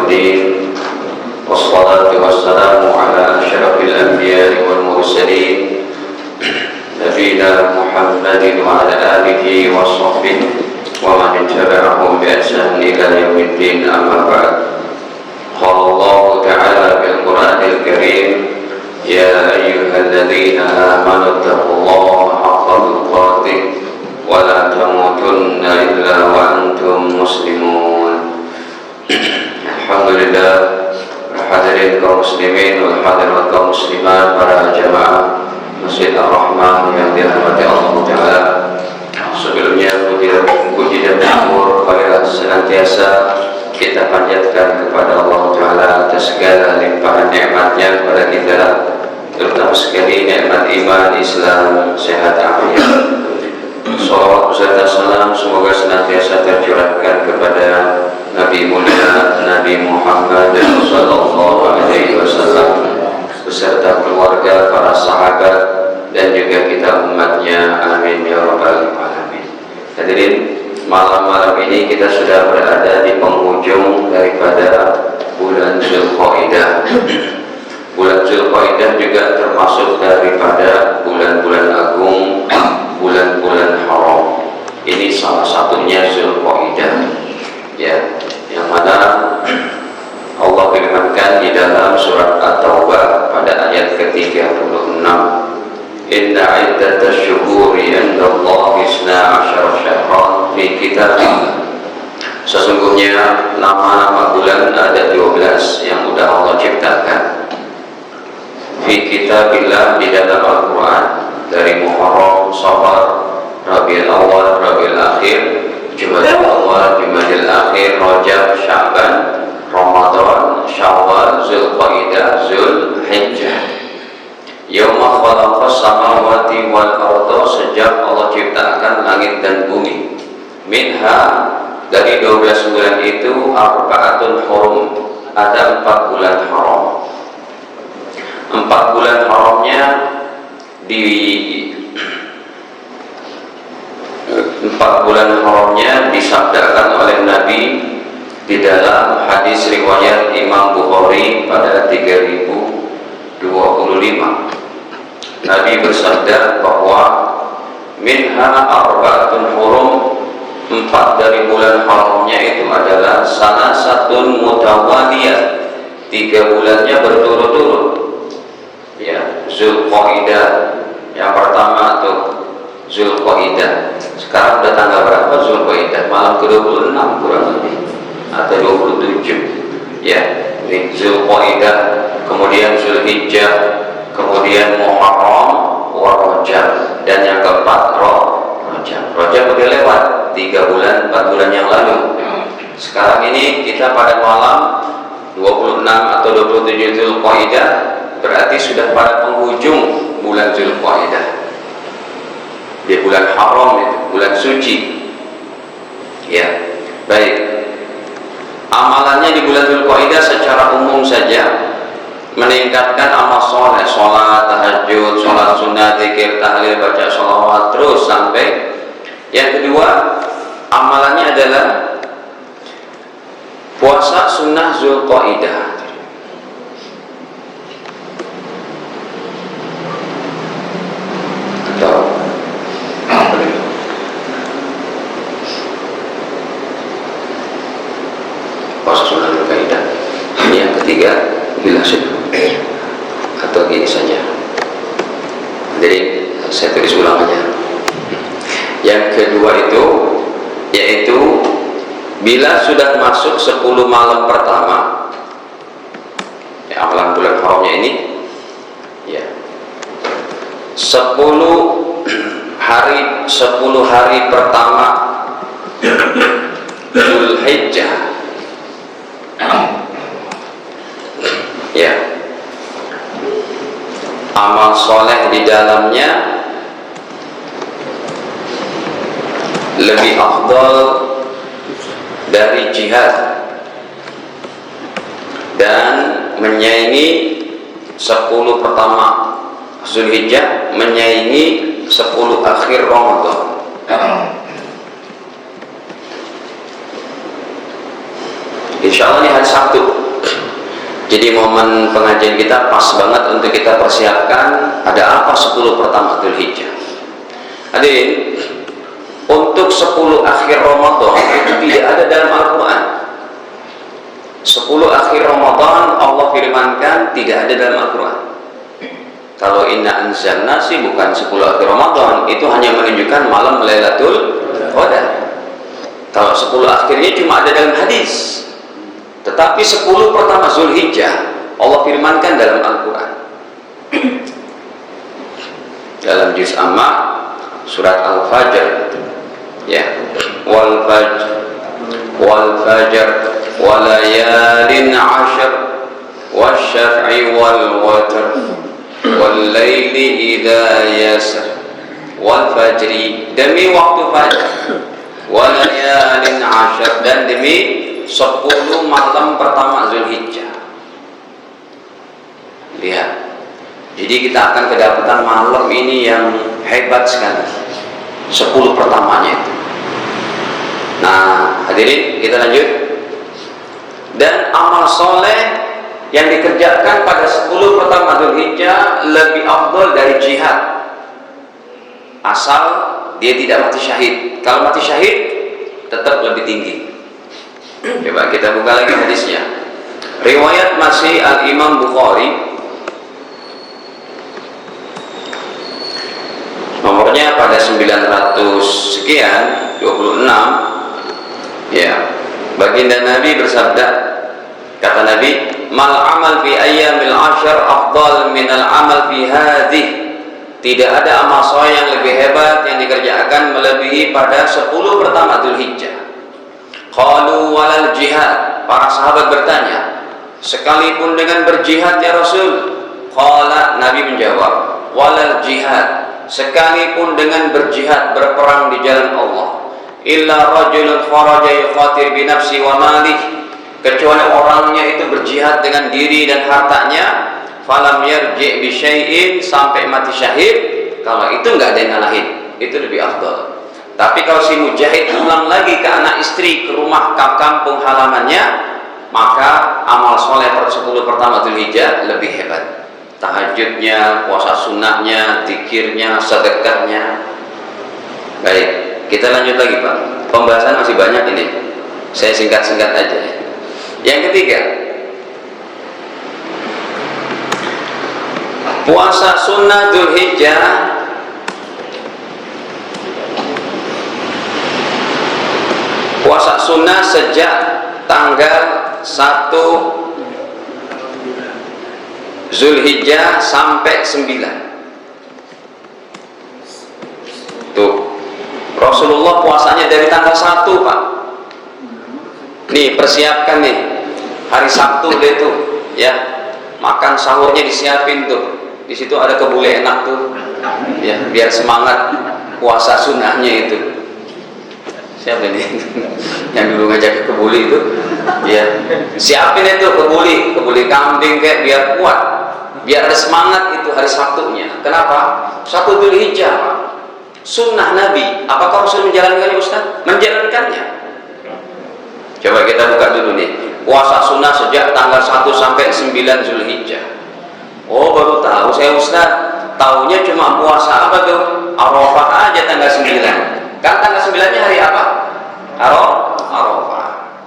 الدين والصلاة والسلام على أشرف الأنبياء والمرسلين نبينا محمد وعلى آله وصحبه ومن تبعهم بإحسان إلى يوم الدين أما بعد. قال الله تعالى في القرآن الكريم يا أيها الذين آمنوا اتقوا الله حق تقاته ولا تموتن إلا وأنتم مسلمون. Alhamdulillah, hadirin kaum muslimin wal hadirat kaum muslimat, para jamaah Masjid Ar-Rahman yang dirahmati Allah Ta'ala. Sebelumnya puji dan syukur senantiasa kita panjatkan kepada Allah Ta'ala atas segala limpahan nikmatnya kepada kita, terutama sekali nikmat iman, Islam, sehat, afiat. Salawat beserta salam semoga senantiasa tercurahkan kepada Nabi mulia Nabi Muhammad sallallahu alaihi wasallam beserta keluarga, para sahabat dan juga kita umatnya, amin ya rabbal alamin. Hadirin, malam-malam ini kita sudah berada di penghujung daripada bulan Zulqa'dah. Bulan Zulqa'dah juga termasuk daripada bulan-bulan agung, bulan-bulan haram. Ini salah satunya Zulqa'dah, ya, yang mana Allah firmankan di dalam surat At-Taubah pada ayat ke-36, Inna iddatash syuhuri indallahi 12 syahran fi kitabillah. Sesungguhnya nama-nama bulan ada 12 yang sudah Allah ciptakan fi kitabillah, di dalam Al-Quran, dari Muharram, Safar, Rabiul Awal, Rabiul Akhir, Jumadil Awal, Jumadil Akhir, Rajab, Sya'ban, Ramadan, Syawal, Zulqa'dah, Zulhijjah. Yauma khalaqas samawati wal arda, sejak Allah ciptakan langit dan bumi. Minha, dari 12 bulan itu, arba'atun hurum, ada 4 bulan haram. 4 bulan haramnya disabdakan oleh Nabi di dalam hadis riwayat Imam Bukhari pada 3025. Nabi bersabda bahwa minha arba'atun hurum, 4 dari bulan haramnya itu adalah sanasatun mutawaliyah, 3 bulannya berturut-turut, ya. Zulqa'dah yang pertama tuh Zulqa'dah. Sekarang udah tanggal berapa Zulqa'dah? Malam ke-26 kurang lebih, atau 27, ya. Ini Zulqa'dah, kemudian Zulhijjah, kemudian Muharram, Rajab, dan yang keempat Rajab. Rajab udah lewat 3 bulan, 4 bulan yang lalu. Sekarang ini kita pada malam 26 atau 27 Zulqa'dah, berarti sudah pada penghujung bulan Zulqa'dah. Di bulan haram itu, bulan suci, ya. Baik, amalannya di bulan Zulqa'dah secara umum saja meningkatkan amal soleh, sholat, tahajud, sholat sunnah, zikir, tahlil, baca sholawat, terus sampai. Yang kedua, amalannya adalah puasa sunnah Zulqa'dah. Puasa sunnah Zulqa'dah. Ini yang ketiga, bila sudah atau gini saja. Jadi saya tulis ulang aja. Yang kedua itu yaitu bila sudah masuk 10 malam pertama, ya, amalan bulan haramnya ini, ya, 10 hari pertama Zulhijjah, ya, amal soleh di dalamnya lebih afdal dari jihad dan menyaingi 10 pertama Zulhijjah, menyaingi 10 akhir Ramadan. Insya Allah ini hari Sabtu, jadi momen pengajian kita pas banget untuk kita persiapkan ada apa 10 pertama Dzulhijjah. Hadirin, untuk 10 akhir Ramadan itu tidak ada dalam Al-Quran. 10 akhir Ramadan Allah firmankan tidak ada dalam Al-Quran. Kalau inna anzalna sih bukan 10 akhir Ramadan, itu hanya menunjukkan malam Lailatul Qadar. Kalau 10 akhirnya cuma ada dalam hadis. Tetapi 10 pertama Dzulhijjah Allah firmankan dalam Al-Quran. Dalam juz Amma surat Al-Fajr, ya, wal fajr walayalin 'ashr wasyaf'i wal watr wal laili idza yasr wal fajri, demi waktu fajar, walayalin 'ashr, dan demi 10 malam pertama Dzulhijjah. Lihat, jadi kita akan kedapatan malam ini yang hebat sekali, 10 pertamanya itu. Nah, hadirin, kita lanjut. Dan amal soleh yang dikerjakan pada 10 pertama Dzulhijjah lebih afdal dari jihad, asal dia tidak mati syahid. Kalau mati syahid tetap lebih tinggi. Coba kita buka lagi hadisnya. Riwayat masih Al-Imam Bukhari, nomornya pada 900 sekian 26. Ya, baginda Nabi bersabda, kata Nabi, mal amal fi ayyamil 'ashr afdal min al amal fi hadhihi. Tidak ada amal soleh yang lebih hebat yang dikerjakan melebihi pada 10 pertama Dzulhijjah. Qalu walal jihad. Para sahabat bertanya, sekalipun dengan berjihad ya Rasul? Qala, Nabi menjawab, walal jihad, sekalipun dengan berjihad, berperang di jalan Allah, illa rajulun kharaja yuqatil bi nafsi wa malih, kecuali orangnya itu berjihad dengan diri dan hartanya, falam yarji' bi syai'in, sampai mati syahid. Kalau itu enggak ada yang ngalahin, itu lebih afdal. Tapi kalau si mujahid pulang lagi ke anak istri, ke rumah, ke kampung halamannya, maka amal soleh per 10 pertama Dzulhijjah lebih hebat. Tahajudnya, puasa sunnahnya, zikirnya, sedekahnya. Baik, kita lanjut lagi Pak. Pembahasan masih banyak ini, saya singkat-singkat aja. Yang ketiga, puasa sunnah Dzulhijjah puasa sunnah sejak tanggal 1 Zulhijjah sampai 9. Tuh, Rasulullah puasanya dari tanggal 1 Pak. Nih, persiapkan nih, hari Sabtu deh tuh, ya, makan sahurnya disiapin tuh. Di situ ada kebuli enak tuh, ya, biar semangat puasa sunnahnya itu. Siapa ini yang dulu ngajak ke kebuli itu? Ya, siapin itu kebuli kambing kayak biar kuat, biar ada semangat itu hari Sabtunya. Kenapa? 1 Dzulhijjah, sunnah Nabi. Apakah Rasul menjalankannya Ustaz? Menjalankannya. Coba kita buka dulu nih, puasa sunnah sejak tanggal 1 sampai 9 Dzulhijjah. Oh, baru tahu saya Ustaz. Taunya cuma puasa apa tuh? Arafah aja tanggal 9. Kan tanggal 9-nya hari apa? Arafah.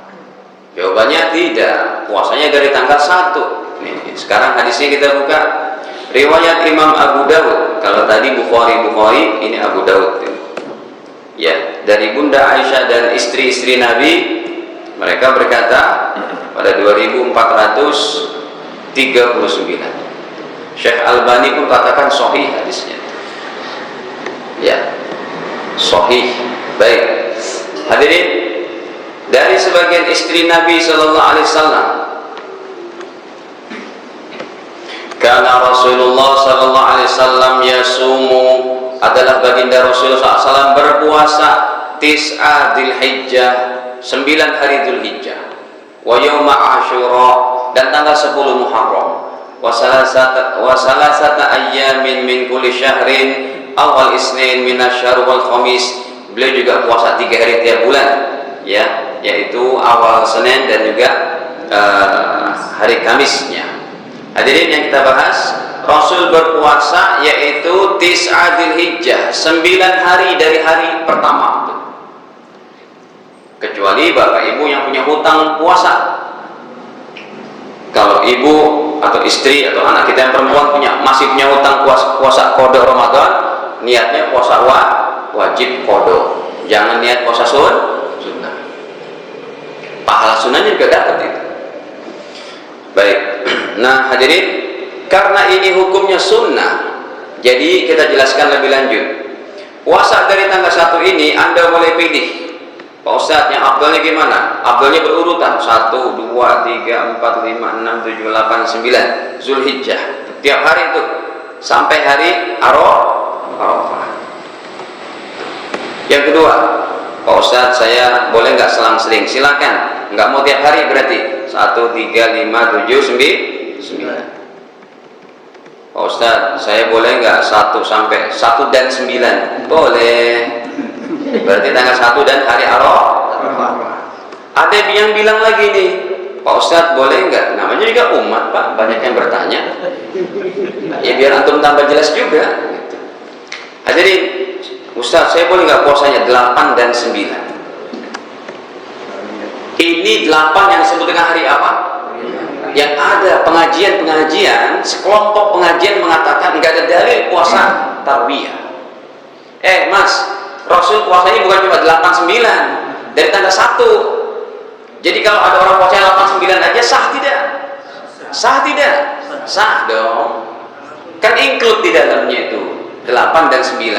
Jawabannya tidak, puasanya dari tanggal 1. Nih, sekarang hadisnya kita buka. Riwayat Imam Abu Dawud. Kalau tadi Bukhari, ini Abu Dawud. Ya, dari Bunda Aisyah dan istri-istri Nabi, mereka berkata pada 2439. Syekh Albani pun katakan sahih hadisnya. Ya, sahih. Baik, hadirin, dari sebagian istri Nabi Sallallahu Alaihi Wasallam, karena Rasulullah Sallallahu Alaihi Wasallam yasumu, adalah baginda Rasulullah SAW berpuasa tis'a Dzulhijjah, 9 hari Dzulhijjah, wa yauma Asyura, dan tanggal 10 Muharram, wa salasata ayyamin min kulli syahrin, awal Isnin minasyahr wal Khamis. Beliau juga puasa 3 hari tiap bulan, ya, yaitu awal Senin dan juga hari Kamisnya. Hadirin yang kita bahas, Rasul berpuasa yaitu Tis'a Dzulhijjah, 9 hari dari hari pertama. Kecuali bapak ibu yang punya hutang puasa. Kalau ibu atau istri atau anak kita yang perempuan masih punya hutang puasa qada Ramadan, niatnya puasa wajib qada. Jangan niat puasa sunnah. Pahala sunnahnya juga dapat itu. Baik. Nah, hadirin, karena ini hukumnya sunnah, jadi kita jelaskan lebih lanjut. Puasa dari tanggal 1 ini Anda boleh pilih. Pak Ustadz, yang abdulnya gimana? Abdulnya berurutan 1, 2, 3, 4, 5, 6, 7, 8, 9 Zulhijjah. Tiap hari itu sampai hari Arafah. Yang kedua, Pak Ustadz, saya boleh nggak selang-seling? Silakan. Nggak mau tiap hari berarti 1, 3, 5, 7, 9. Pak Ustadz, saya boleh nggak 1 sampai 1 dan 9? Boleh. Berarti tanggal 1 dan hari Arafah. Ada yang bilang lagi nih, Pak Ustadz boleh nggak? Namanya juga umat Pak, banyak yang bertanya. Ya biar antum tambah jelas juga. Hadirin, Ustadz saya boleh nggak puasanya 8 dan 9? Ini 8 yang disebut dengan hari apa? Yang ada pengajian, sekelompok pengajian mengatakan nggak ada dalil puasa tarwiyah. Mas, Rasul puasanya bukan cuma 8-9 dari tanggal 1. Jadi kalau ada orang puasanya 8-9 aja sah tidak? Sah tidak? Sah dong. Kan include di dalamnya itu 8 dan 9.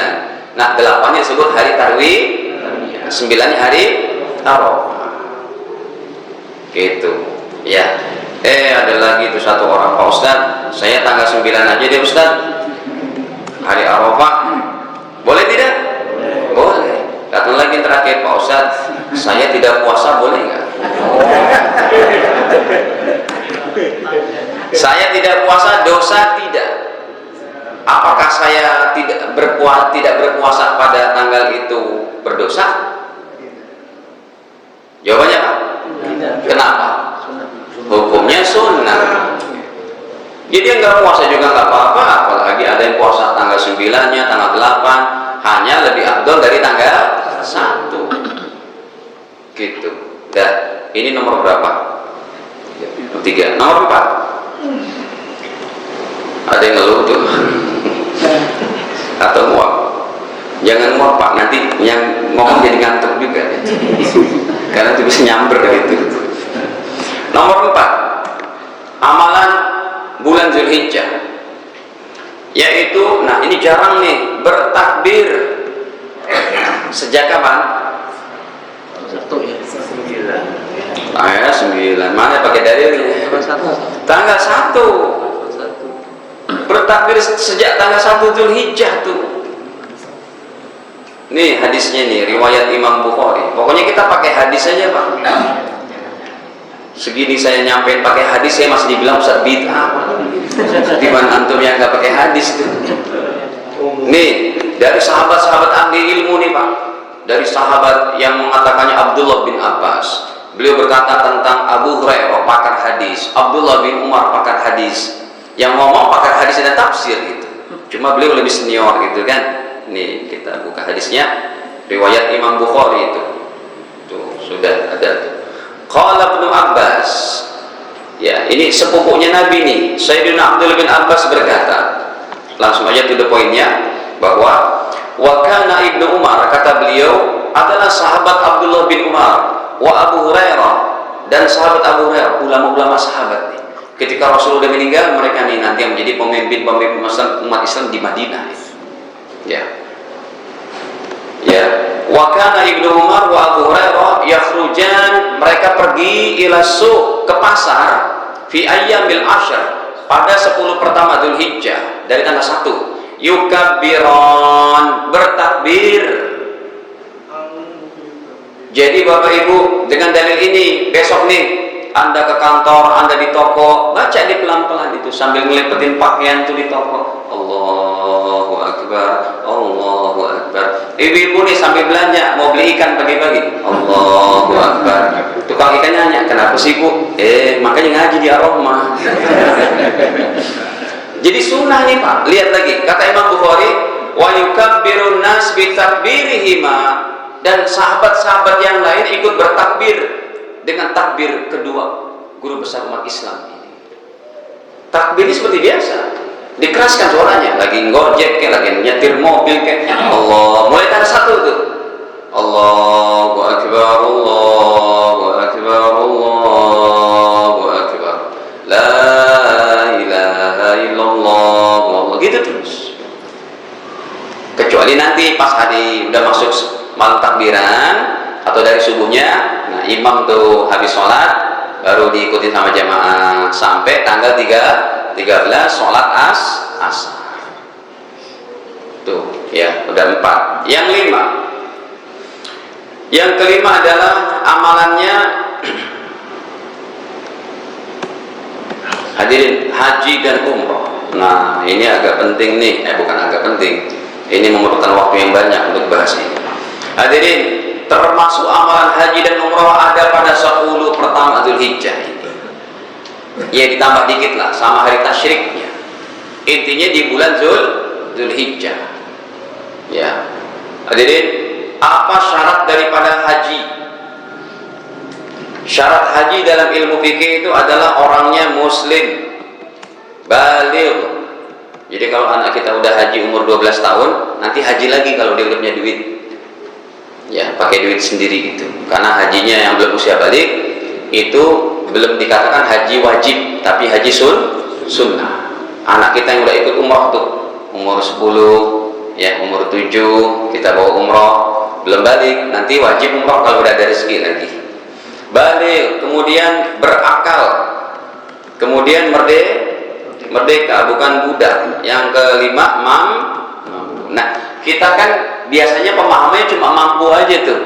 Nah, 8-nya disebut hari tarwiyah, 9-nya hari Arafah. Gitu. Ya. Ada lagi itu satu orang, Pak Ustadz, saya tanggal 9 aja deh Ustadz, hari Arafah. Boleh tidak? Boleh. Datang lagi yang terakhir, Pak Ustadz, saya tidak puasa, boleh nggak? Saya tidak puasa, dosa tidak? Apakah saya tidak berpuasa pada tanggal itu berdosa? Jawabannya apa? Kenapa? Hukumnya sunnah. Jadi yang nggak puasa juga nggak apa-apa, apalagi ada yang puasa tanggal 9-nya, tanggal 8, hanya lebih afdol dari tanggal 1. Gitu. Dan ini nomor berapa? 3. Nomor 4. Ada yang ngeluh tuh. Atau muak. Jangan muak Pak, nanti yang ngomong jadi ngantuk juga. Karena itu bisa nyamber gitu. Nomor 4. Amalan bulan Zulhijjah, yaitu, nah ini jarang nih, bertakbir. Sejak kapan? 9. Mana pakai dalilnya? Tanggal 1. Bertakbir sejak tanggal 1 Zulhijjah tuh. Nih hadisnya nih, riwayat Imam Bukhari. Pokoknya kita pakai hadis aja Pak. Segini saya nyampein pakai hadis, saya masih dibilang Ustaz bid'ah. Dimana antum yang nggak pakai hadis tuh? Nih dari sahabat-sahabat ahli ilmu nih Pak, dari sahabat yang mengatakannya Abdullah bin Abbas, beliau berkata tentang Abu Hurairah pakar hadis, Abdullah bin Umar pakar hadis, yang ngomong pakar hadis dan tafsir gitu. Cuma beliau lebih senior gitu kan. Nih kita buka hadisnya, riwayat Imam Bukhari itu. Tuh sudah ada tuh. Qala Ibnu Abbas, ya ini sepupunya Nabi nih, Sayyidina Abdullah bin Abbas berkata, langsung aja to the point-nya, bahwa wa kana Ibnu Umar, kata beliau, adalah sahabat Abdullah bin Umar, wa Abu Hurairah, dan sahabat Abu Hurairah, ulama-ulama sahabat nih. Ketika Rasul sudah meninggal, mereka nih nanti yang menjadi pemimpin umat Islam di Madinah. Ya, wa kana Ibnu Umar wa Abu Hurairah yakhrujan, mereka pergi ila suq, ke pasar, fi ayyamil ashr, pada 10 pertama Dzulhijjah dari tanggal 1, yukabbiron, bertakbir. Jadi Bapak Ibu, dengan dalil ini besok nih Anda ke kantor, Anda di toko, baca di pelan-pelan itu sambil ngelipetin pakaian tuh di toko. Allahu Akbar, Allahu Akbar. Ibu-ibu nih sambil belanja mau beli ikan pagi-pagi. Allahu Akbar. Tukang ikannya nanya, kenapa sih Bu? Makanya ngaji di Ar-Rahmah. Jadi sunnah nih Pak. Lihat lagi, kata Imam Bukhari, wa yukabbirun nas bi takbirihima, dan sahabat-sahabat yang lain ikut bertakbir dengan takbir kedua guru besar umat Islam ini. Takbir ini seperti biasa, dikeraskan suaranya, lagi ngojek kayak lagi nyetir mobil kayak Allah. Mulai dari satu tuh, Allahu Akbar, Allahu Akbar, Allahu Akbar, la ilaha illallah, Allah, gitu terus. Kecuali nanti pas hari udah masuk malam takbiran atau dari subuhnya, nah imam tuh habis sholat baru diikuti sama jamaah sampai tanggal 13 sholat asar. Tuh ya, udah 4. Yang 5, yang kelima adalah amalannya hadirin haji dan umroh. Nah ini agak penting nih, bukan agak penting, ini memerlukan waktu yang banyak untuk bahas ini. Hadirin, termasuk amalan haji dan umroh ada pada 10 pertama Dzulhijjah ini. Ya ditambah dikit lah sama hari tasyriknya. Intinya di bulan Dzulhijjah. Ya. Hadirin, apa syarat daripada haji? Syarat haji dalam ilmu fikih itu adalah orangnya muslim, baligh. Jadi kalau anak kita udah haji umur 12 tahun, nanti haji lagi kalau dia udah punya duit. Ya, pakai duit sendiri gitu. Karena hajinya yang belum usia balik itu belum dikatakan haji wajib, tapi haji sunnah. Anak kita yang udah ikut umroh tuh, umur 10, ya umur 7 kita bawa umroh, belum balik, nanti wajib umroh kalau udah ada rezeki lagi. Balik, kemudian berakal, kemudian merdeka, bukan budak. Yang kelima mampu. Nah, kita kan biasanya pemahamannya cuma mampu aja tuh.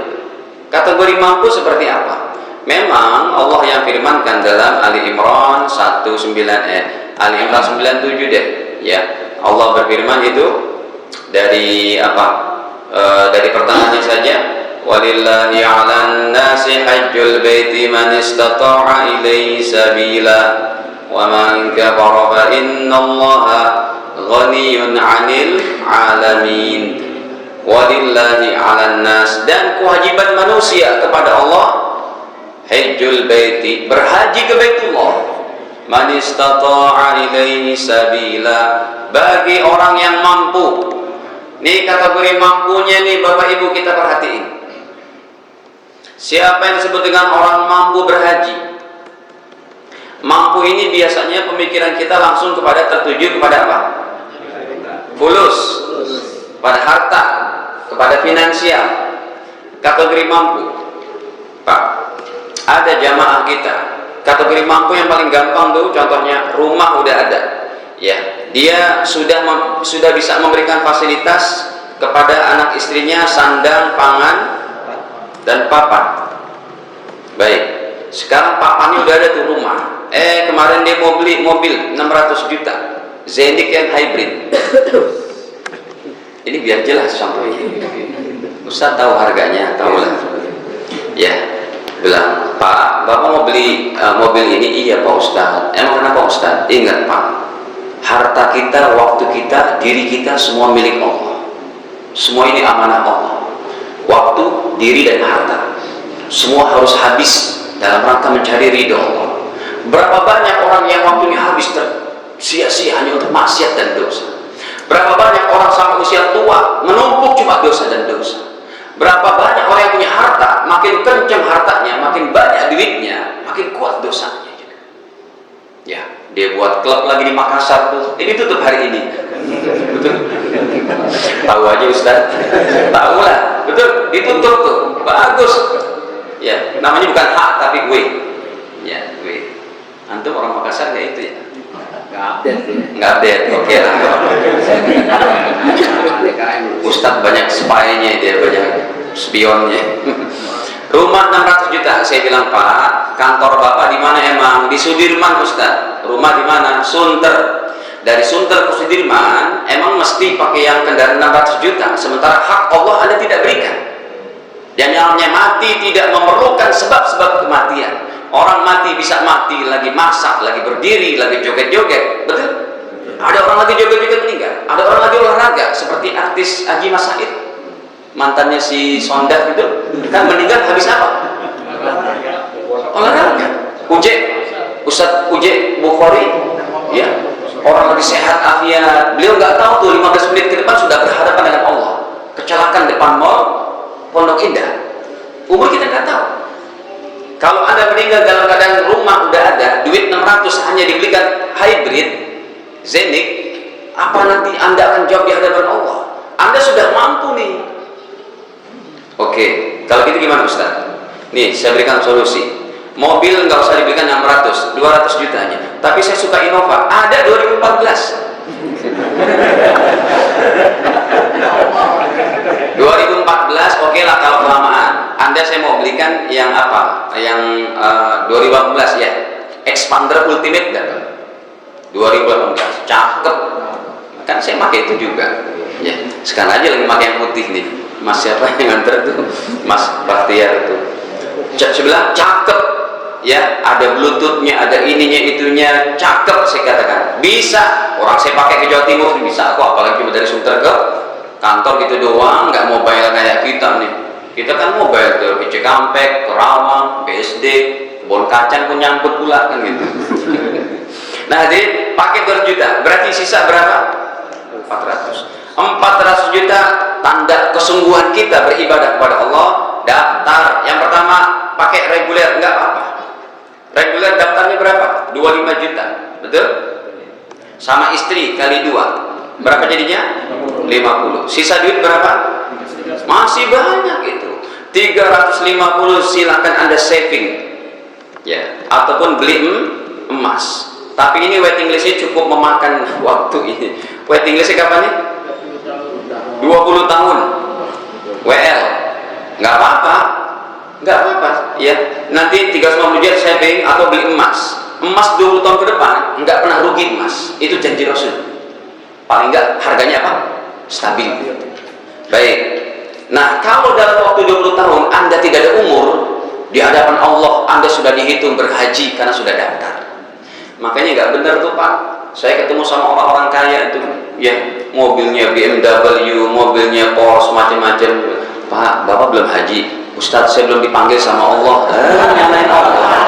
Kategori mampu seperti apa? Memang Allah yang firmankan dalam Ali Imran 97 deh, ya. Allah berfirman itu dari apa? Dari pertanyaannya saja, walillahi 'alan nasi hajjul baiti man istata'a ilaihi sabila wa man kafara fa innallaha ghaniyun 'anil 'alamin. Walillahi 'alan nas, dan kewajiban manusia kepada Allah hajjul baiti, berhaji ke Baitullah, man istata'a ilaihi sabila, bagi orang yang mampu. Nih kategori mampunya nih Bapak Ibu kita perhatiin. Siapa yang disebut dengan orang mampu berhaji? Mampu ini biasanya pemikiran kita langsung tertuju kepada apa? Fulus, pada harta, kepada finansial. Kategori mampu, Pak, ada jamaah kita kategori mampu yang paling gampang tuh, contohnya rumah udah ada, ya, dia sudah bisa memberikan fasilitas kepada anak istrinya, sandang, pangan, dan papan. Baik, sekarang papannya udah ada tuh rumah. Kemarin dia mau beli mobil 600 juta Zendik yang hybrid. Ini biar jelas contohnya. Ustaz tahu harganya, tahu lah. Ya, bilang, Pak, Bapak mau beli mobil ini? Iya Pak Ustaz. Emang kenapa Ustaz? Ingat Pak, harta kita, waktu kita, diri kita semua milik Allah. Semua ini amanah Allah. Waktu, diri, dan harta semua harus habis dalam rangka mencari ridho Allah. Berapa banyak orang yang waktunya habis sia-sia hanya untuk maksiat dan dosa. Berapa banyak orang sampai usia tua menumpuk cuma dosa dan dosa. Berapa banyak orang yang punya harta, makin kencang hartanya, makin banyak duitnya, makin kuat dosanya juga. Ya, dia buat klub lagi di Makassar tuh. Ini tutup hari ini. Betul. Tahu aja Ustaz. Tahu lah. Betul, ditutup tuh. Bagus. Ya, namanya bukan hak tapi gue. Ya, gue. Antum orang Makassar nggak itu ya? Nggak update, oke lah. Ustadz banyak spy-nya, dia banyak spionnya. Rumah 600 juta. Saya bilang, Pak, kantor Bapak di mana emang? Di Sudirman, Ustaz. Rumah di mana? Sunter. Dari Sunter ke Sudirman emang mesti pakai yang kendaraan 600 juta, sementara hak Allah Anda tidak berikan. Dan yang namanya mati tidak memerlukan sebab-sebab kematian. Orang mati bisa mati lagi masak, lagi berdiri, lagi joget-joget, betul? Ada orang lagi joget-joget meninggal, ada orang lagi olahraga, seperti artis Haji Mas Said, mantannya si Sonda itu, kan meninggal habis apa? Olahraga. Ustadz Uje Bukhari, ya, orang lagi sehat afiat, beliau nggak tahu tuh 15 menit ke depan sudah berhadapan dengan Allah, kecelakaan depan mall Pondok Indah. Umur kita nggak tahu. Kalau Anda meninggal dalam keadaan rumah udah ada, duit 600 hanya dibelikan hybrid Zenith, apa nanti Anda akan jawab di hadapan Allah? Anda sudah mampu nih. Oke, kalau gitu gimana Ustaz? Nih, saya berikan solusi. Mobil nggak usah dibelikan 600, 200 juta aja. Tapi saya suka Innova, ada 2014. 2014 oke lah kalau kelamaan. Anda saya mau belikan yang apa? Yang 2018 ya. Expander Ultimate dapat. 2018 cakep. Kan saya pakai itu juga. Ya, sekarang aja lagi pakai yang putih nih. Mas siapa yang nganter tuh? Mas Baktiar itu. Sebelah cakep. Ya, ada bluetoothnya, ada ininya, itunya, cakep saya katakan. Bisa. Orang saya pakai ke Jawa Timur bisa kok, apalagi cuma dari Sunter ke kantor gitu doang, nggak mobile kayak kita nih. Kita kan mobile tuh ke Cikampek, Kerawang, BSD, Kebon Kacang pun nyangkut pula kan gitu. Nah, jadi pakai 200 juta, berarti sisa berapa? 400 juta, tanda kesungguhan kita beribadah kepada Allah. Daftar yang pertama pakai reguler, nggak apa-apa. Reguler daftarnya berapa? 25 juta, betul? Sama istri kali 2, berapa jadinya? 50. Sisa duit berapa? Masih banyak itu. 350 silakan Anda saving, ya, ataupun beli emas. Tapi ini waiting listnya cukup memakan waktu ini. Waiting listnya kapan nih? 20 tahun. WL, nggak apa-apa. Nggak apa-apa, ya. Nanti 350 juta saving atau beli emas. Emas 20 tahun ke depan nggak pernah rugi emas. Itu janji Rasul. Paling nggak harganya apa? Stabil. Baik. Nah, kalau dalam waktu 20 tahun Anda tidak ada umur, di hadapan Allah Anda sudah dihitung berhaji karena sudah daftar. Makanya nggak benar tuh Pak. Saya ketemu sama orang-orang kaya itu, ya, mobilnya BMW, mobilnya Porsche, macam-macam. Pak, Bapak belum haji. Ustadz, saya belum dipanggil sama Allah. Nyalain Allah.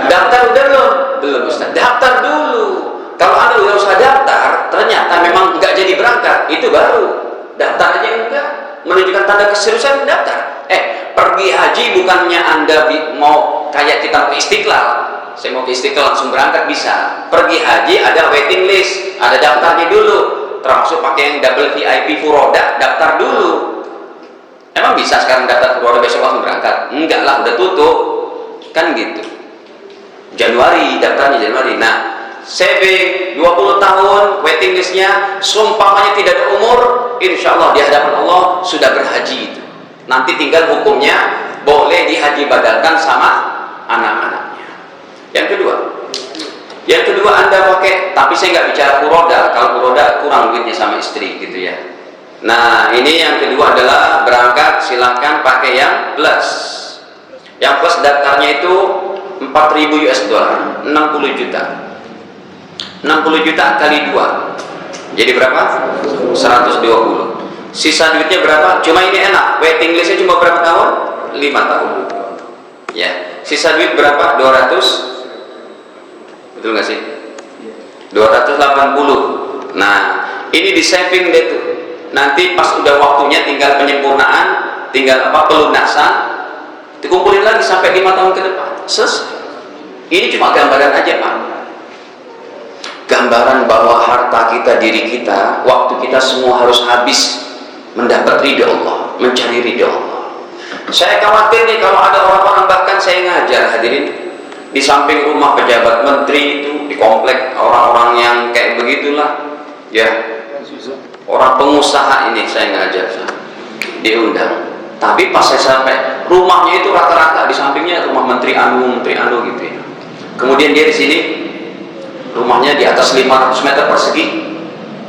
Daftar udah belum? Belum Ustadz. Daftar dulu. Kalau Anda udah usah daftar, ternyata memang nggak jadi berangkat, itu baru daftar aja enggak, menunjukkan tanda keseriusan daftar. Pergi haji bukannya Anda mau kayak kita ke Istiqlal. Saya mau ke Istiqlal langsung berangkat bisa. Pergi haji ada waiting list, ada daftarnya dulu. Termasuk pakai yang double VIP Furoda, daftar dulu. Emang bisa sekarang daftar Furoda besok langsung berangkat? Enggak lah, udah tutup. Kan gitu. Januari, daftarnya Januari. Nah, saving 20 tahun, waiting listnya, sumpamanya tidak ada umur, insya Allah di hadapan Allah sudah berhaji itu. Nanti tinggal hukumnya, boleh dihaji badalkan sama anak-anaknya. Yang kedua Anda pakai, tapi saya nggak bicara Furoda. Kalau Furoda kurang duitnya sama istri gitu ya. Nah, ini yang kedua adalah berangkat silakan pakai yang plus. Yang plus daftarnya itu 4.000 US dollar, 60 juta. 60 juta kali 2. Jadi berapa? 120. Sisa duitnya berapa? Cuma ini enak, waiting listnya cuma berapa tahun? 5 tahun. Ya, sisa duit berapa? 200. Betul nggak sih? 280. Nah, ini di saving deh tuh. Nanti pas udah waktunya tinggal penyempurnaan, tinggal apa pelunasan, dikumpulin lagi sampai 5 tahun ke depan. Selesai. Ini cuma gambaran aja Pak. Gambaran bahwa harta kita, diri kita, waktu kita semua harus habis mendapat ridho Allah, mencari ridho Allah. Saya khawatir nih kalau ada orang-orang, bahkan saya ngajar hadirin di samping rumah pejabat menteri itu, di komplek orang-orang yang kayak begitulah, ya, orang pengusaha ini saya ngajar, diundang. Tapi pas saya sampai, rumahnya itu rata-rata di sampingnya rumah Menteri Anu gitu ya. Kemudian dia di sini rumahnya di atas 500 meter persegi.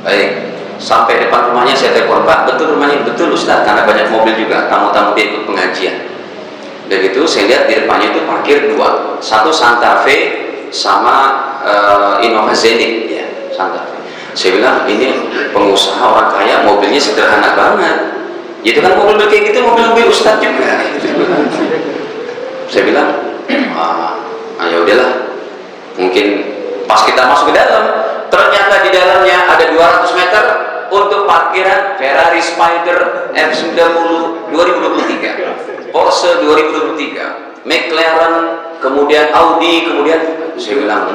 Baik, sampai depan rumahnya saya telepon, Pak, betul rumahnya? Betul Ustaz, karena banyak mobil juga, tamu-tamu dia ikut pengajian. Dan itu saya lihat di depannya itu parkir dua, satu Santa Fe sama Innova Zenith ya, Santa Fe. Saya bilang ini pengusaha orang kaya, mobilnya sederhana banget. Itu kan mobil kayak gitu, mobil Ustaz juga. Saya bilang, ya udahlah. Mungkin pas kita masuk ke dalam, ternyata di dalamnya ada 200 meter untuk parkiran Ferrari Spider F90 2023, Porsche 2023, McLaren, kemudian Audi, kemudian saya bilang,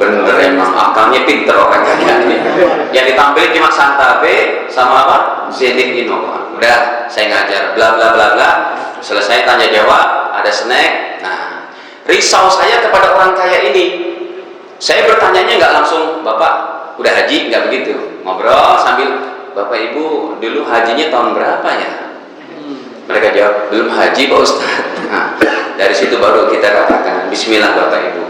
bener emang akalnya pinter orang kaya ini. Yang ditampilin cuma Santa Fe sama apa? Zenith Innova. Udah, saya ngajar bla bla bla bla. Selesai tanya jawab, ada snack. Nah, risau saya kepada orang kaya ini. Saya bertanyanya nggak langsung, Bapak udah haji? Nggak begitu. Ngobrol sambil, Bapak Ibu dulu hajinya tahun berapa ya? Mereka jawab, belum haji Pak Ustaz. Nah, dari situ baru kita katakan, Bismillah Bapak Ibu.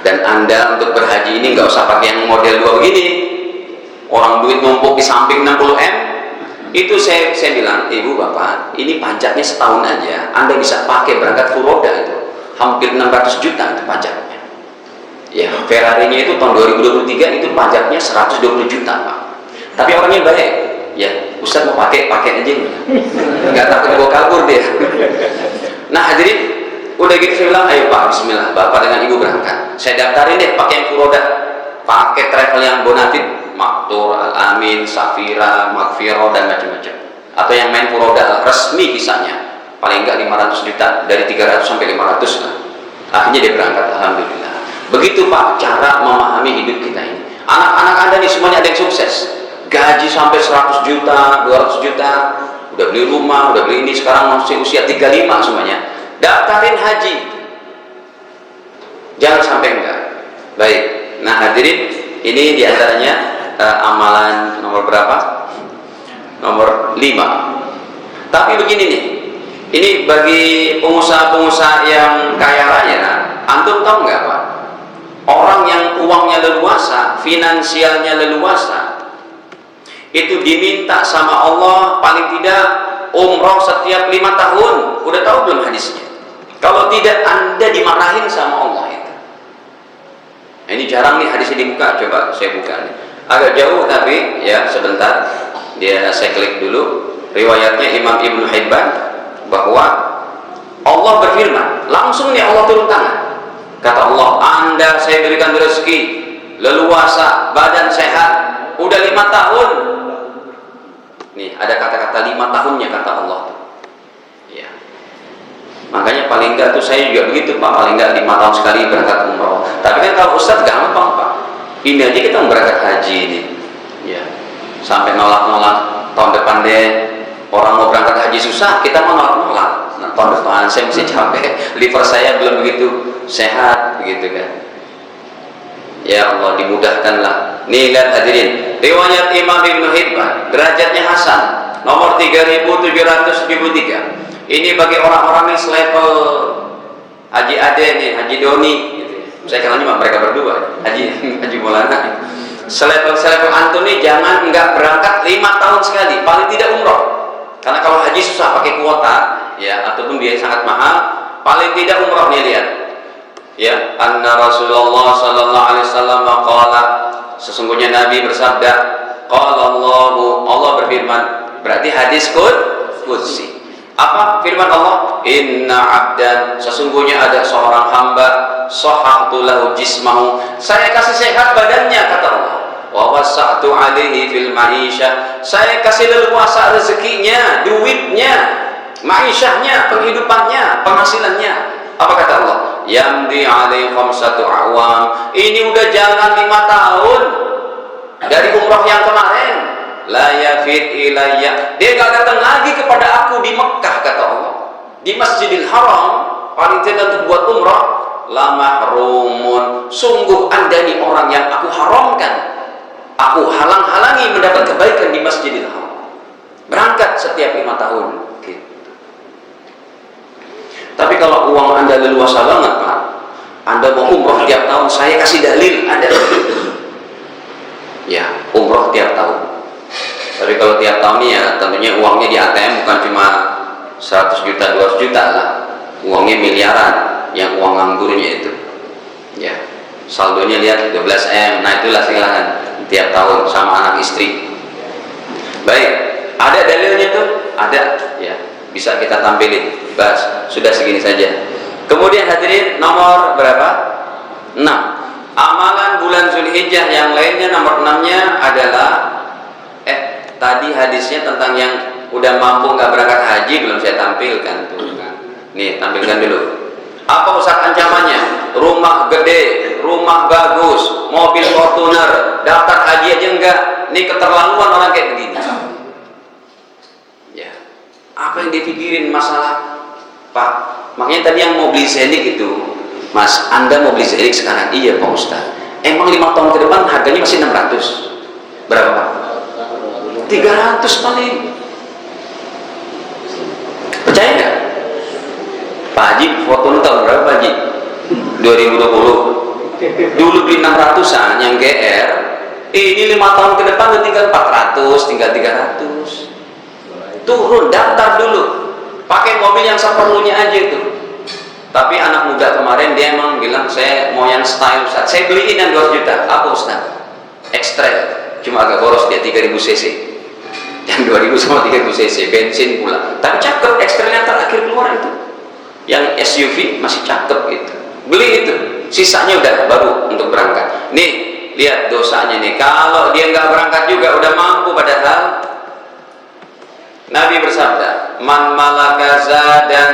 Dan Anda untuk berhaji ini nggak usah pakai yang model 2 begini. Orang duit numpuk di samping 60M. Itu saya bilang, Ibu Bapak, ini pajaknya setahun aja, Anda bisa pakai berangkat furoda itu. Hampir 600 juta itu pajaknya. Ya, Ferrari-nya itu tahun 2023 itu pajaknya 120 juta Pak. Tapi orangnya baik. Ya, Ustaz mau pakai aja. Nggak takut bawa kabur dia. Nah hadirin, udah gitu saya bilang, ayo Pak, Bismillah, Bapak dengan Ibu berangkat. Saya daftarin deh pakai yang furoda, pakai travel yang Bonafit, Maktur, Al-Amin, Safira, Makfiro, dan macam-macam. Atau yang main furoda resmi kisahnya, paling enggak 500 juta, dari 300 sampai 500 lah. Akhirnya dia berangkat, Alhamdulillah. Begitu Pak cara memahami hidup kita ini. Anak-anak Anda nih semuanya ada yang sukses, gaji sampai 100 juta, 200 juta, udah beli rumah, udah beli ini, sekarang masih usia 35 semuanya. Daftarin haji, jangan sampai enggak. Baik, nah hadirin, ini diantaranya amalan nomor berapa? Nomor 5. Tapi begini nih, ini bagi pengusaha-pengusaha yang kaya raya, antum tahu nggak Pak? Orang yang uangnya leluasa, finansialnya leluasa, itu diminta sama Allah paling tidak umroh setiap 5 tahun. Udah tahu belum hadisnya? Kalau tidak, Anda dimarahin sama Allah itu. Nah, ini jarang nih hadisnya dibuka, coba saya buka nih. Agak jauh tapi ya sebentar. Saya klik dulu. Riwayatnya Imam Ibnu Hibban bahwa Allah berfirman, langsung nih Allah turun tangan. Kata Allah, Anda saya berikan rezeki, leluasa, badan sehat, udah 5 tahun. Nih ada kata-kata 5 tahunnya kata Allah. Ya. Makanya paling enggak tuh saya juga begitu Pak, paling enggak 5 tahun sekali berangkat umroh. Tapi kan kalau Ustadz gampang Pak. Ini aja kita mau berangkat haji ini. Ya. Sampai nolak-nolak tahun depan deh. Orang mau berangkat haji susah, kita mau nolak-nolak. Nah, tahun depan saya mesti capek, liver saya belum begitu sehat begitu kan. Ya Allah, dimudahkanlah. Nih lihat hadirin, riwayat Imam Ibnu Hibban, derajatnya hasan, nomor 3773. Ini bagi orang-orang yang selevel Haji Ade nih, Haji Doni gitu. Saya kenal cuma mereka berdua, Haji Maulana. Selevel antum nih jangan enggak berangkat 5 tahun sekali, paling tidak umroh. Karena kalau haji susah pakai kuota ya, ataupun biaya sangat mahal, paling tidak umroh nih lihat. Ya, anna Rasulullah sallallahu alaihi wasallam qala, sesungguhnya Nabi bersabda, qala Allah berfirman, berarti hadis qudsi. Apa firman Allah? Inna abdan, sesungguhnya ada seorang hamba, sahahtu lahu jismahu, saya kasih sehat badannya kata Allah. Wa wasa'tu alaihi fil ma'isyah, saya kasih leluasa rezekinya, duitnya, ma'isyahnya, penghidupannya, penghasilannya. Apa kata Allah? Yamdi alaihi khamsatu awam, ini udah jalan 5 tahun dari umroh yang kemarin. La yafid ilayya, dia gak datang lagi kepada aku di Mekah kata Allah, di Masjidil Haram, paling tidak untuk buat umrah. La mahrumun, sungguh Anda nih orang yang aku haramkan, aku halang-halangi mendapat kebaikan di Masjidil Haram. Berangkat setiap 5 tahun. Tapi kalau uang Anda leluasa banget Pak, Anda mau umroh tiap tahun, saya kasih dalil ada. Ya, umroh tiap tahun. Tapi kalau tiap tahun ya tentunya uangnya di ATM bukan cuma 100 juta, 200 juta lah. Uangnya miliaran, yang uang nganggurnya itu. Ya, saldonya lihat 12M. Nah itulah silahkan tiap tahun sama anak istri. Baik, ada dalilnya tuh? Ada, ya. Bisa kita tampilin. Bas, sudah segini saja. Kemudian hadirin nomor berapa? 6. Amalan bulan Zulhijjah yang lainnya nomor 6-nya adalah tadi hadisnya tentang yang udah mampu nggak berangkat haji belum saya tampilkan tuh. Nih, tampilkan dulu. Apa Ustaz ancamannya? Rumah gede, rumah bagus, mobil Fortuner, daftar haji aja enggak. Ini keterlaluan orang kayak begini. Ya. Apa yang dipikirin masalah Pak? Makanya tadi yang mau beli Zenik itu, Mas, Anda mau beli Zenik sekarang? Iya Pak Ustaz. Emang 5 tahun ke depan harganya masih 600. Berapa Pak? 300 paling. Percaya nggak? Pak Haji Fortuner tahun berapa Pak Haji? 2020. Dulu beli 600-an yang GR. Ini 5 tahun ke depan udah tinggal 400, tinggal 300. Turun, daftar dulu. Pakai mobil yang seperlunya aja itu. Tapi anak muda kemarin dia emang bilang saya mau yang style Ustaz. Saya beliin yang 2 juta. Apa Ustaz? X-Trail. Cuma agak boros dia 3000 cc. Yang 2000 sama 3000 cc bensin pula. Tapi cakep, X-Trail yang terakhir keluar itu. Yang SUV masih cakep gitu. Beli itu. Sisanya udah baru untuk berangkat. Nih, lihat dosanya nih. Kalau dia nggak berangkat juga udah mampu padahal Nabi bersabda, "Man malakaza," dan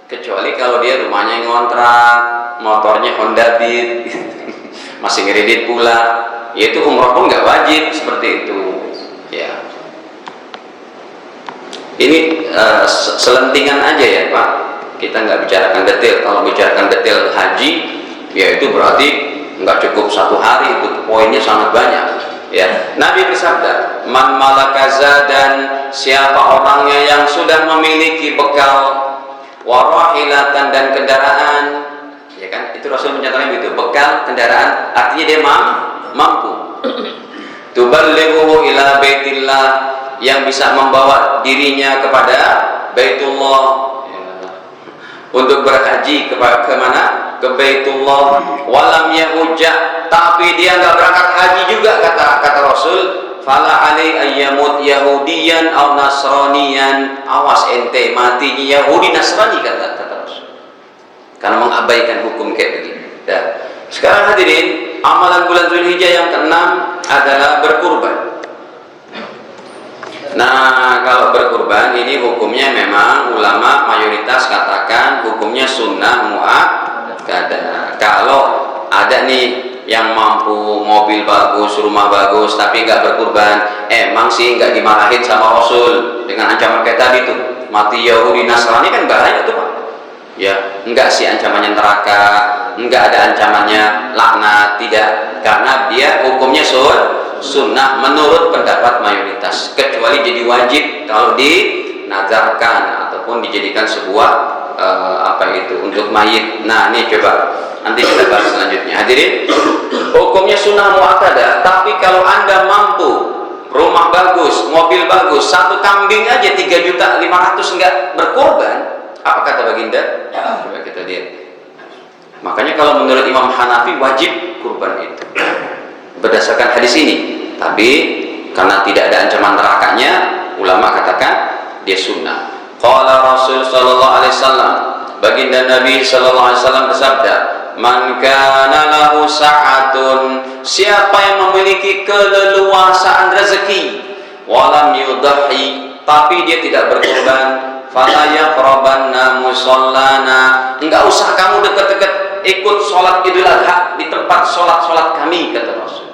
kecuali kalau dia rumahnya yang ngontrak, motornya Honda Beat, masih ngeredit pula, yaitu umroh pun nggak wajib seperti itu. Ya, ini selentingan aja ya Pak. Kita nggak bicarakan detail. Kalau bicarakan detail haji, ya itu berarti nggak cukup 1 hari, itu poinnya sangat banyak. Ya, Nabi bersabda, "Man malakaza," dan siapa orangnya yang sudah memiliki bekal, warahilatan dan kendaraan, ya kan? Itu Rasul menyatakan begitu, bekal kendaraan, artinya dia mampu. Tuballighuhu ila baitillah, yang bisa membawa dirinya kepada Baitullah, ya, untuk berhaji kemana? Ke Baitullah. Walam yahujja, tapi dia nggak berangkat haji juga, kata Rasul. Fala alai ayyamut yahudiyan aw nasraniyan, awas ente matinya Yahudi Nasrani, kata Rasul, karena mengabaikan hukum kayak begini. Dan sekarang hadirin, amalan bulan Zulhijjah yang ke-6 adalah berkurban. Nah, kalau berkurban ini hukumnya memang ulama mayoritas katakan hukumnya sunnah muakkadah. Kalau ada nih yang mampu mobil bagus, rumah bagus, tapi nggak berkurban, emang sih nggak dimarahin sama Rasul dengan ancaman kayak tadi tuh, mati Yahudi Nasrani kan bahaya tuh Pak. Ya, enggak sih ancamannya neraka, enggak ada ancamannya laknat, tidak, karena dia hukumnya sunnah menurut pendapat mayoritas, kecuali jadi wajib kalau dinazarkan ataupun dijadikan sebuah untuk mayit. Nah ini coba nanti kita bahas selanjutnya. Hadirin, hukumnya sunnah muakkadah, tapi kalau Anda mampu rumah bagus, mobil bagus, 1 kambing aja 3.500.000 enggak berkorban, apa kata baginda? Coba kita lihat. Makanya kalau menurut Imam Hanafi wajib kurban itu berdasarkan hadis ini, tapi karena tidak ada ancaman nerakanya, ulama katakan dia sunnah. Qala Rasul sallallahu alaihi wasallam, baginda Nabi sallallahu alaihi wasallam bersabda, "Man kana lahu sa'atun," siapa yang memiliki keleluasaan rezeki, walam yudhi, tapi dia tidak berkorban, fala yaqrabanna musallana, enggak usah kamu dekat-dekat ikut sholat Idul Adha di tempat sholat kami, kata Rasul.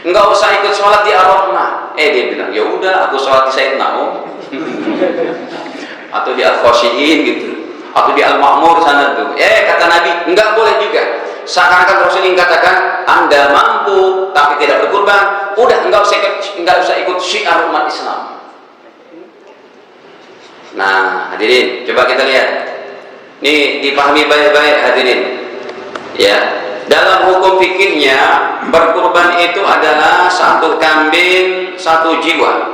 Enggak usah ikut sholat di Ar-Rahmah. Dia bilang, ya udah aku sholat di Said Naum atau di Al-Khosyiin gitu, atau di Al-Ma'mur sana tuh. Kata Nabi, enggak boleh juga. Seakan-akan Rasul ingin katakan, Anda mampu tapi tidak berkurban, udah enggak usah ikut syiar umat Islam. Nah hadirin, coba kita lihat Ini dipahami baik-baik hadirin. Ya, dalam hukum fikihnya berkurban itu adalah satu kambing satu jiwa.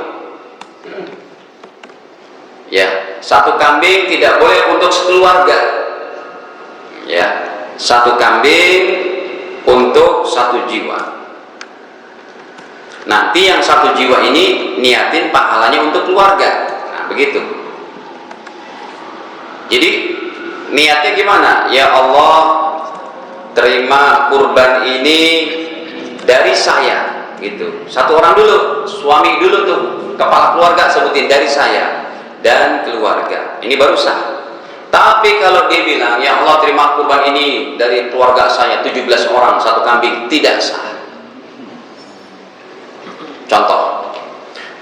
Ya, satu kambing tidak boleh untuk sekeluarga. Ya, satu kambing untuk satu jiwa. Nanti yang satu jiwa ini niatin pahalanya untuk keluarga. Nah, begitu. Jadi niatnya gimana? Ya Allah, terima kurban ini dari saya, gitu. Satu orang dulu, suami dulu tuh, kepala keluarga sebutin dari saya dan keluarga. Ini baru sah. Tapi kalau dia bilang, ya Allah terima kurban ini dari keluarga saya 17 orang satu kambing, tidak sah.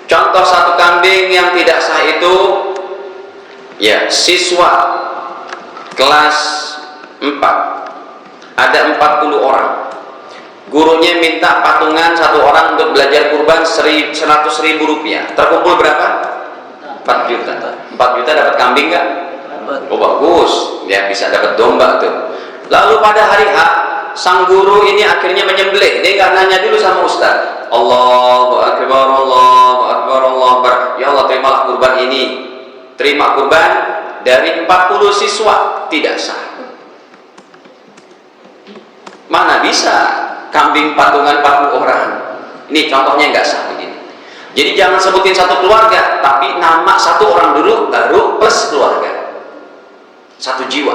Contoh satu kambing yang tidak sah itu, ya, siswa kelas 4 ada 40 orang, gurunya minta patungan satu orang untuk belajar kurban 100.000 rupiah. Terkumpul berapa? 4 juta. 4 juta dapat kambing nggak? Oh bagus, ya bisa dapat domba tuh. Lalu pada hari H sang guru ini akhirnya menyembelih. Dia nggak nanya dulu sama ustaz, Allahu Akbar, Allahu Akbar, Allahu Akbar. Ya Allah terimalah kurban ini. Terima kurban dari 40 siswa, tidak sah. Mana bisa kambing patungan 40 orang? Ini contohnya nggak sah begini. Jadi jangan sebutin satu keluarga, tapi nama satu orang dulu, baru plus keluarga. Satu jiwa,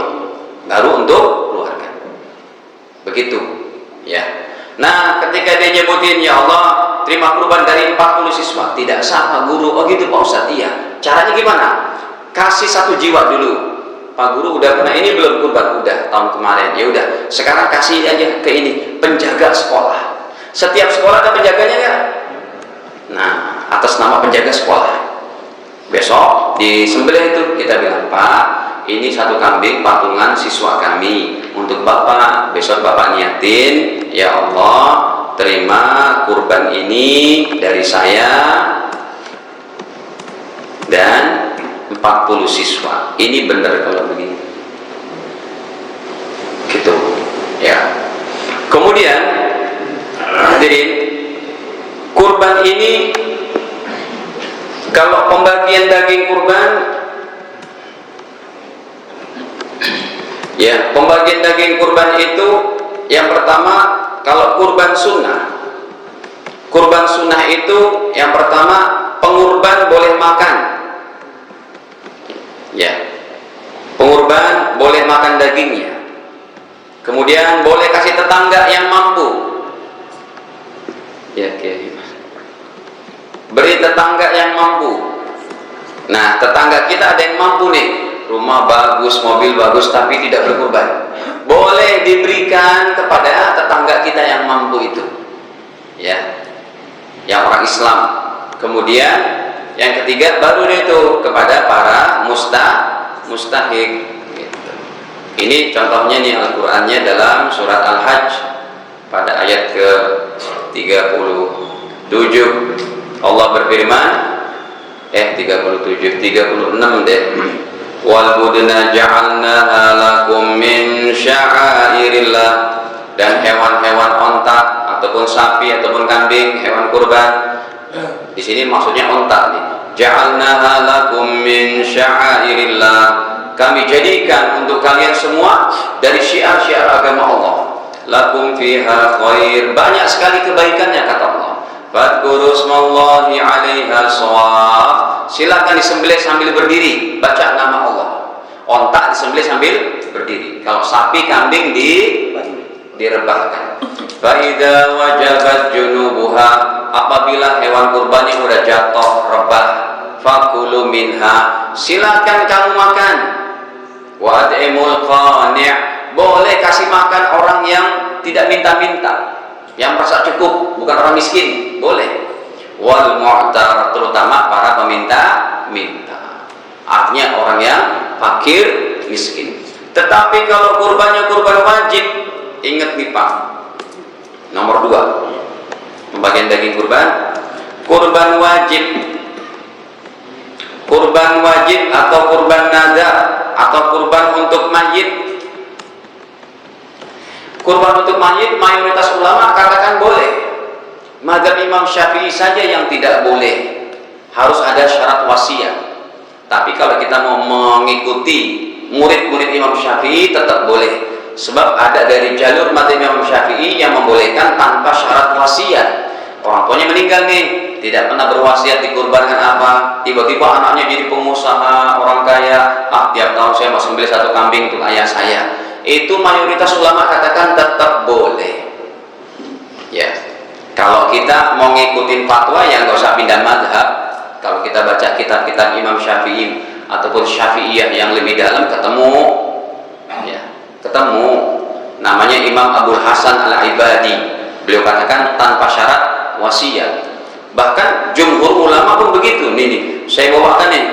baru untuk keluarga. Begitu, ya. Nah, ketika dia nyebutin, ya Allah terima kurban dari 40 siswa, tidak sah Pak Guru. Oh gitu Pak Ustadz, iya. Caranya gimana? Kasih satu jiwa dulu. Pak Guru udah pernah ini belum kurban? Udah, tahun kemarin. Ya udah, sekarang kasih aja ke ini, penjaga sekolah. Setiap sekolah ada penjaganya ya? Nah, atas nama penjaga sekolah. Besok disembelih itu, kita bilang, Pak, ini satu kambing patungan siswa kami untuk Bapak. Besok Bapak niatin, ya Allah terima kurban ini dari saya dan 40 siswa. Ini benar kalau begini, gitu ya. Kemudian hadirin, kurban ini kalau pembagian daging kurban, ya, pembagian daging kurban itu yang pertama, kalau kurban sunnah. Kurban sunnah itu yang pertama, pengurban boleh makan. Ya. Pengurban boleh makan dagingnya. Kemudian boleh kasih tetangga yang mampu. Ya, Kiai. Beri tetangga yang mampu. Nah, tetangga kita ada yang mampu nih, rumah bagus, mobil bagus, tapi tidak berkurban. Boleh diberikan kepada tetangga kita yang mampu itu, ya, yang orang Islam. Kemudian yang ketiga baru itu kepada para mustahik. Gitu. Ini contohnya nih Al-Qur'annya dalam surat Al-Hajj pada ayat ke 37. Allah berfirman, 36 deh. Wal budna ja'alnaha lakum min sya'airillah, dan hewan-hewan onta ataupun sapi ataupun kambing, hewan kurban. Di sini maksudnya onta nih. Ja'alnaha lakum min sya'airillah, kami jadikan untuk kalian semua dari syiar-syiar agama Allah. Lakum fiha khair, banyak sekali kebaikannya kata Allah. Fadhkuru smallahi 'alaiha shawaf, silakan disembelih sambil berdiri, baca nama Allah. Onta disembelih sambil berdiri. Kalau sapi, kambing direbahkan. Fa idza wajabat junubuha, apabila hewan kurbannya sudah jatuh rebah, fakulu minha, silakan kamu makan. Wa at'imul qani', boleh kasih makan orang yang tidak minta-minta, yang merasa cukup, bukan orang miskin, boleh. Wal mu'tar, terutama para peminta-minta, artinya orang yang fakir, miskin. Tetapi kalau kurbannya kurban wajib, ingat nih Pak, nomor 2 pembagian daging kurban, kurban wajib atau kurban nadar. atau kurban untuk mayit. Kurban untuk mayit mayoritas ulama katakan boleh. Mazhab Imam Syafi'i saja yang tidak boleh, harus ada syarat wasiat. Tapi kalau kita mau mengikuti murid-murid Imam Syafi'i tetap boleh, sebab ada dari jalur mazhab Imam Syafi'i yang membolehkan tanpa syarat wasiat. Orang tuanya meninggal nih, tidak pernah berwasiat dikurbankan apa, tiba-tiba anaknya jadi pengusaha, orang kaya, tiap tahun saya mau sembelih 1 kambing untuk ayah saya. Itu mayoritas ulama katakan tetap boleh. Ya, kalau kita mau ngikutin fatwa ya nggak usah pindah madhab. Kalau kita baca kitab-kitab Imam Syafi'i ataupun Syafi'iyah yang lebih dalam, ketemu, ya, ketemu. Namanya Imam Abdul Hasan Al-Ibadi. Beliau katakan tanpa syarat wasiat. Bahkan jumhur ulama pun begitu. Nih, saya bawakan nih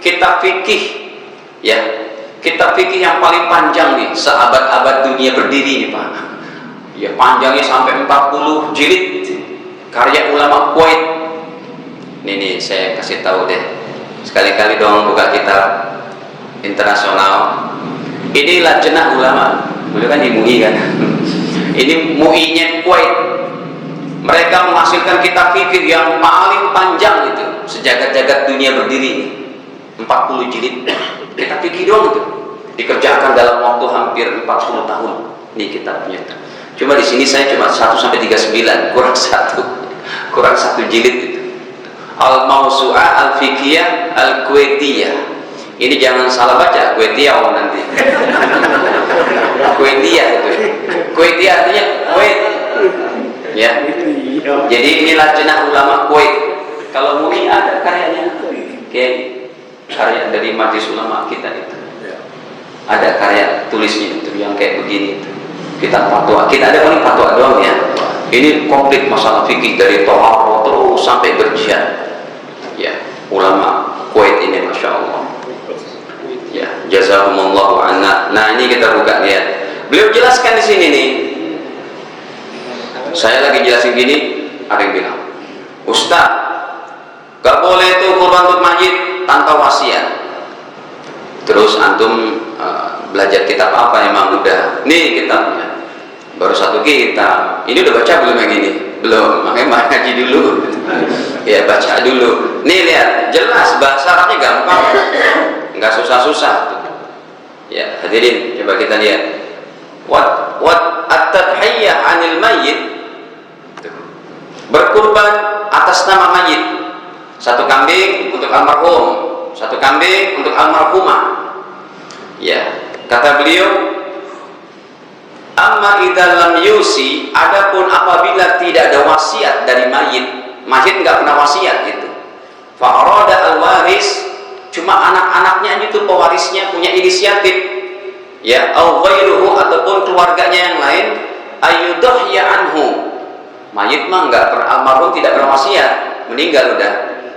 kitab fikih, ya, kitab fikih yang paling panjang nih, seabad-abad dunia berdiri nih Pak. Ya, panjangnya sampai 40 jilid, karya ulama Kuwait. Nih saya kasih tahu deh, sekali-kali dong buka kitab internasional. Ini lajnah ulama, beliau kan di MUI kan. Ini MUI-nya Kuwait. Mereka menghasilkan kitab fikih yang paling panjang itu sejagat-jagat dunia berdiri, 40 jilid. Kitab fikih doang itu dikerjakan dalam waktu hampir 40 tahun. Ini kitabnya. Cuma di sini saya cuma 1-39, kurang satu jilid itu. Al-Mawsu'ah Al-Fiqhiyah Al-Kuwaitiyah. Ini jangan salah baca, Kuwaitiyah nanti. Kuwaitiyah itu. Kuwaitiyah artinya Kuwait. Ya. Jadi ini lajnah ulama Kuwait. Kalau MUI ada karyanya. Oke. Karya dari majelis ulama kita itu. Ada karya tulisnya itu yang kayak begini itu. Kita fatwa. Kita ada paling fatwa doang ya. Ini komplit masalah fikih dari Toharo terus sampai berjihad. Ya, ulama Kuwait ini Masya Allah. Ya, jazakumullahu anna. Nah, ini kita buka lihat. Beliau jelaskan di sini nih. Saya lagi jelasin gini, ada yang bilang, Ustaz, gak boleh tuh kurban untuk mayit tanpa wasiat. Terus antum belajar kitab apa emang udah? Nih kitabnya, baru 1 kitab. Ini udah baca belum yang ini? Belum, makanya ngaji dulu. Ya baca dulu. Nih lihat, jelas bahasa Arabnya gampang, nggak susah-susah. Ya hadirin, coba kita lihat. What at-tadhiyah 'anil mayyit, berkurban atas nama mayit. 1 kambing untuk almarhum, 1 kambing untuk almarhumah. Ya, kata beliau, amma idza lam yusi, adapun apabila tidak ada wasiat dari mayit nggak pernah wasiat itu. Fa arada al-waris, cuma anak-anaknya itu pewarisnya punya inisiatif. Ya, au ghairuhu ataupun keluarganya yang lain, ayyudhiya anhu. Mayit mah nggak almarhum tidak pernah wasiat, meninggal udah.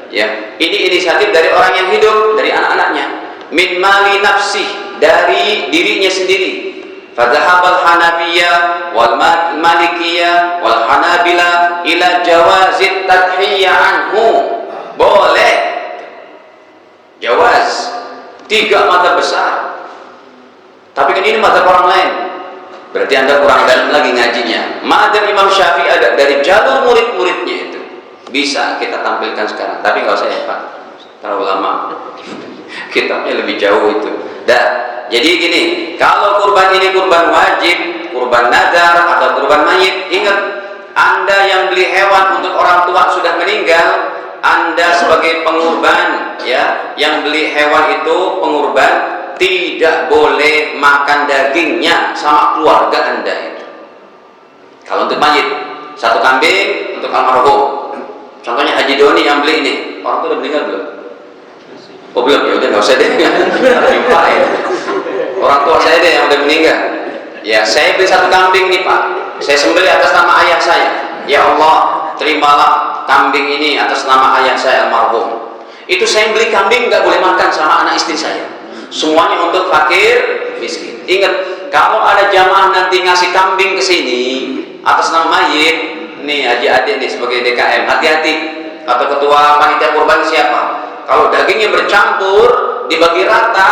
Ya, ini inisiatif dari orang yang hidup, dari anak-anaknya. Min mali nafsih, dari dirinya sendiri. Fadhahabal Hanafiyah wal Malikiyah wal Hanabila ila jawazit tadhiyah anhu. Boleh, jawaz. 3 mazhab besar. Tapi kan ini mazhab orang lain. Berarti Anda kurang dalam lagi ngajinya. Mazhab Imam Syafi'i ada dari jalur murid-muridnya itu. Bisa kita tampilkan sekarang, tapi nggak usah ya Pak, terlalu lama. Kitabnya lebih jauh itu. Jadi gini, kalau kurban ini kurban wajib, kurban nadar atau kurban mayit, ingat, Anda yang beli hewan untuk orang tua sudah meninggal, Anda sebagai pengurban, ya, yang beli hewan itu pengurban, tidak boleh makan dagingnya sama keluarga Anda itu. Kalau untuk mayit, 1 kambing untuk almarhum. Contohnya Haji Doni yang beli ini, orang tua udah meninggal belum? Oh belum, ya udah nggak usah deh. Orang tua saya deh yang udah meninggal. Ya, saya beli 1 kambing nih Pak, saya sembelih atas nama ayah saya. Ya Allah, terimalah kambing ini atas nama ayah saya almarhum. Itu saya beli kambing nggak boleh makan sama anak istri saya. Semuanya untuk fakir miskin. Ingat, kalau ada jamaah nanti ngasih kambing ke sini atas nama mayit, nih Haji Ade nih sebagai DKM, hati-hati. Atau ketua panitia kurban siapa? Kalau dagingnya bercampur dibagi rata,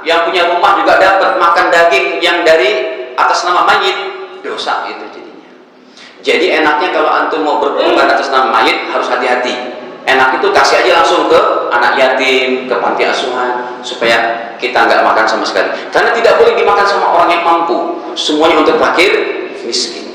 yang punya rumah juga dapat makan daging yang dari atas nama mayit, dosa itu jadinya. Jadi enaknya kalau antum mau berkorban atas nama mayit harus hati-hati. Enak itu kasih aja langsung ke anak yatim, ke panti asuhan, supaya kita nggak makan sama sekali. Karena tidak boleh dimakan sama orang yang mampu. Semuanya untuk fakir, miskin.